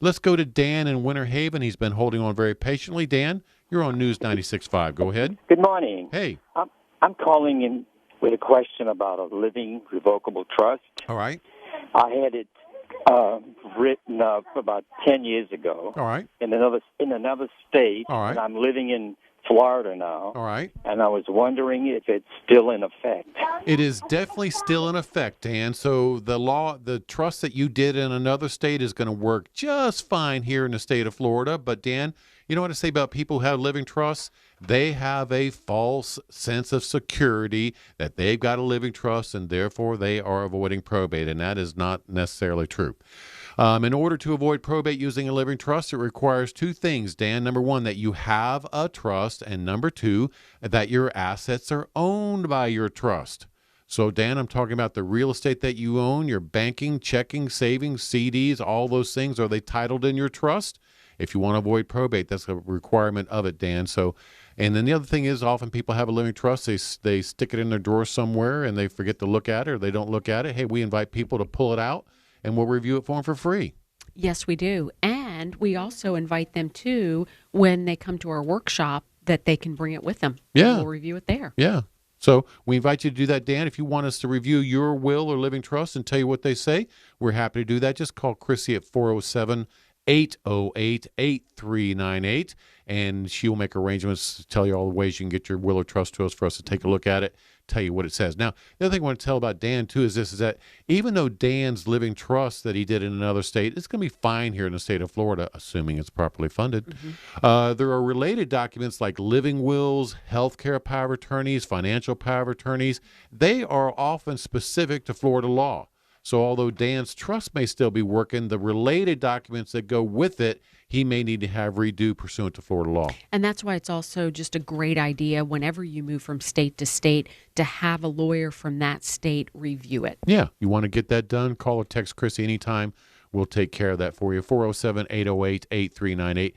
Let's go to Dan in Winter Haven. He's been holding on very patiently. Dan, you're on News 96.5. Go ahead. Good morning. Hey. I'm calling in with a question about a living revocable trust. All right. I had it written up about 10 years ago. All right. In another state. All right. And I'm living in Florida now. All right. And I was wondering if it's still in effect. It is definitely still in effect, Dan. So the trust that you did in another state is going to work just fine here in the state of Florida. But Dan, you know what I say about people who have living trusts? They have a false sense of security that they've got a living trust and therefore they are avoiding probate, and that is not necessarily true. In order to avoid probate using a living trust, it requires two things, Dan. Number one, that you have a trust, and number two, that your assets are owned by your trust. So, Dan, I'm talking about the real estate that you own, your banking, checking, savings, CDs, all those things. Are they titled in your trust? If you want to avoid probate, that's a requirement of it, Dan. So, and then the other thing is often people have a living trust. They stick it in their drawer somewhere and they forget to look at it or they don't look at it. Hey, we invite people to pull it out and we'll review it for them for free. Yes, we do. And we also invite them to, when they come to our workshop, that they can bring it with them. Yeah. We'll review it there. Yeah. So we invite you to do that, Dan. If you want us to review your will or living trust and tell you what they say, we're happy to do that. Just call CHRISSY at 407-808-8398, and she'll make arrangements to tell you all the ways you can get your will or trust to us for us to take a look at it, tell you what it says. Now, the other thing I want to tell about Dan, too, is that even though Dan's living trust that he did in another state, it's going to be fine here in the state of Florida, assuming it's properly funded. Mm-hmm. There are related documents like living wills, health care power of attorneys, financial power of attorneys. They are often specific to Florida law. So although Dan's trust may still be working, the related documents that go with it, he may need to have redo pursuant to Florida law. And that's why it's also just a great idea whenever you move from state to state to have a lawyer from that state review it. Yeah. You want to get that done? Call or text CHRISSY anytime. We'll take care of that for you. 407-808-8398.